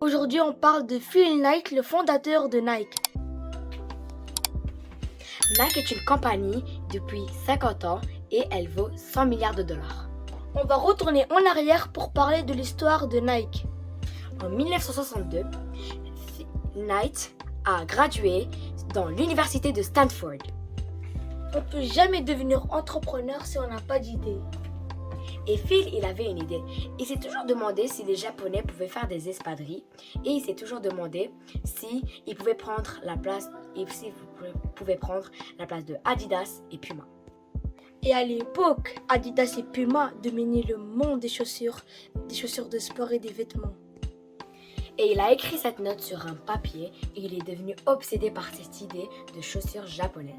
Aujourd'hui, on parle de Phil Knight, le fondateur de Nike. Nike est une compagnie depuis 50 ans et elle vaut 100 milliards de dollars. On va retourner en arrière pour parler de l'histoire de Nike. En 1962, Knight a gradué dans l'université de Stanford. On ne peut jamais devenir entrepreneur si on n'a pas d'idée. Et Phil, il avait une idée. Il s'est toujours demandé si les Japonais pouvaient faire des espadrilles. Et il s'est toujours demandé s'ils pouvaient prendre la place de Adidas et Puma. Et à l'époque, Adidas et Puma dominaient le monde des chaussures de sport et des vêtements. Et il a écrit cette note sur un papier et il est devenu obsédé par cette idée de chaussures japonaises.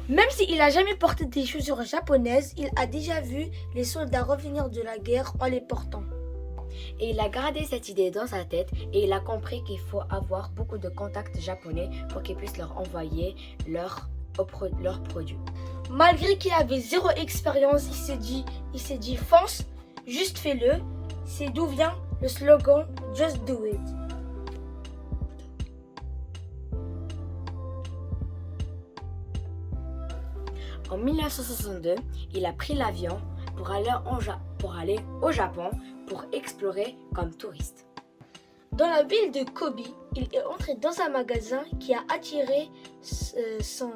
Même s'il n'a jamais porté des chaussures japonaises, il a déjà vu les soldats revenir de la guerre en les portant. Et il a gardé cette idée dans sa tête et il a compris qu'il faut avoir beaucoup de contacts japonais pour qu'ils puissent leur envoyer leurs produits. Malgré qu'il avait zéro expérience, il s'est dit fonce, juste fais-le. C'est d'où vient le slogan Just Do It. En 1962, il a pris l'avion pour aller au Japon pour explorer comme touriste. Dans la ville de Kobe, il est entré dans un magasin qui a attiré son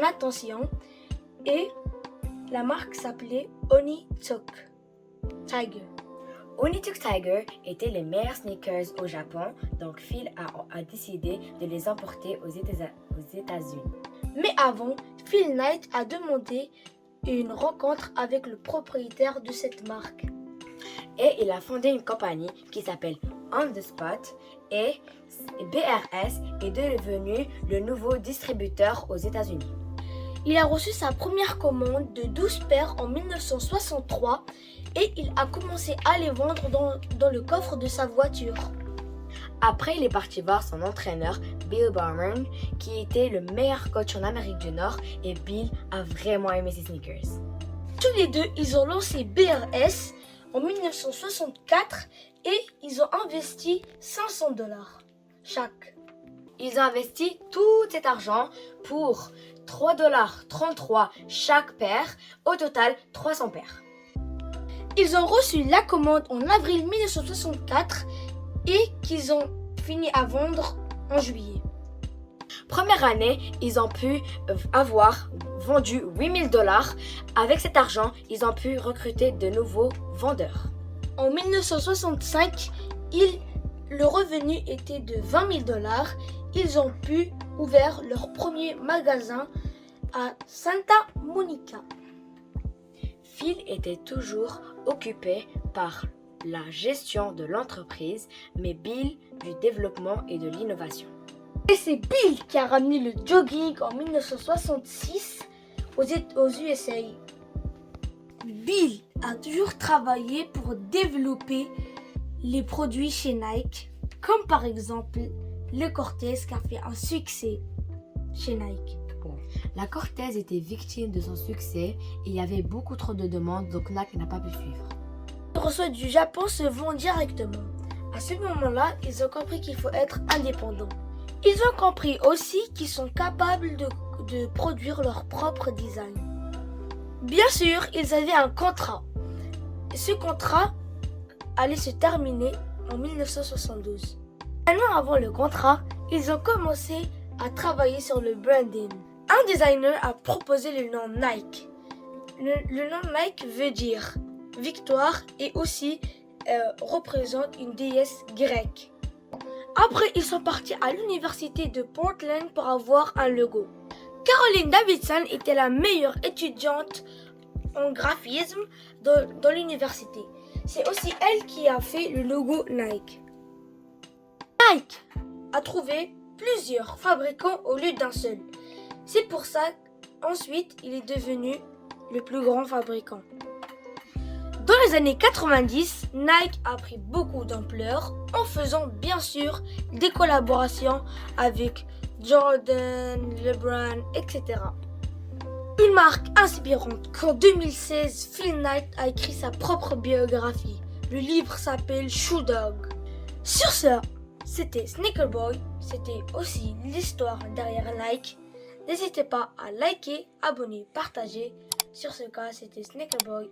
attention et la marque s'appelait Onitsuka Tiger. Onitsuka Tiger étaient les meilleurs sneakers au Japon, donc Phil a décidé de les importer aux États-Unis. Mais avant, Phil Knight a demandé une rencontre avec le propriétaire de cette marque. Et il a fondé une compagnie qui s'appelle On The Spot et BRS est devenu le nouveau distributeur aux États-Unis. Il a reçu sa première commande de 12 paires en 1963 et il a commencé à les vendre dans le coffre de sa voiture. Après, il est parti voir son entraîneur, Bill Barnum, qui était le meilleur coach en Amérique du Nord et Bill a vraiment aimé ses sneakers. Tous les deux, ils ont lancé BRS en 1964 et ils ont investi $500 chaque. Ils ont investi tout cet argent pour $3,33 chaque paire, au total 300 paires. Ils ont reçu la commande en avril 1964 et qu'ils ont fini à vendre en juillet. Première année, ils ont pu avoir vendu $8,000. Avec cet argent, ils ont pu recruter de nouveaux vendeurs. En 1965, le revenu était de $20,000. Ils ont pu ouvrir leur premier magasin à Santa Monica. Phil était toujours occupé par la gestion de l'entreprise, mais Bill du développement et de l'innovation. Et c'est Bill qui a ramené le jogging en 1966 aux USA. Bill a toujours travaillé pour développer les produits chez Nike, comme par exemple le Cortez qui a fait un succès chez Nike. La Cortez était victime de son succès et il y avait beaucoup trop de demandes, donc Nike n'a pas pu suivre. Les reçoit du Japon se vend directement. À ce moment-là, ils ont compris qu'il faut être indépendant. Ils ont compris aussi qu'ils sont capables de produire leur propre design. Bien sûr, ils avaient un contrat. Ce contrat allait se terminer en 1972. Un an avant le contrat, ils ont commencé à travailler sur le branding. Un designer a proposé le nom Nike. Le nom Nike veut dire victoire et aussi représente une déesse grecque. Après, ils sont partis à l'université de Portland pour avoir un logo. Caroline Davidson était la meilleure étudiante en graphisme dans l'université. C'est aussi elle qui a fait le logo Nike. Nike a trouvé plusieurs fabricants au lieu d'un seul. C'est pour ça qu'ensuite, il est devenu le plus grand fabricant. Dans les années 90, Nike a pris beaucoup d'ampleur en faisant bien sûr des collaborations avec Jordan, LeBron, etc. Une marque inspirante qu'en 2016, Phil Knight a écrit sa propre biographie. Le livre s'appelle Shoe Dog. Sur ce, c'était Sneaker Boy. C'était aussi l'histoire derrière Nike. N'hésitez pas à liker, abonner, partager. Sur ce cas, c'était Sneaker Boy.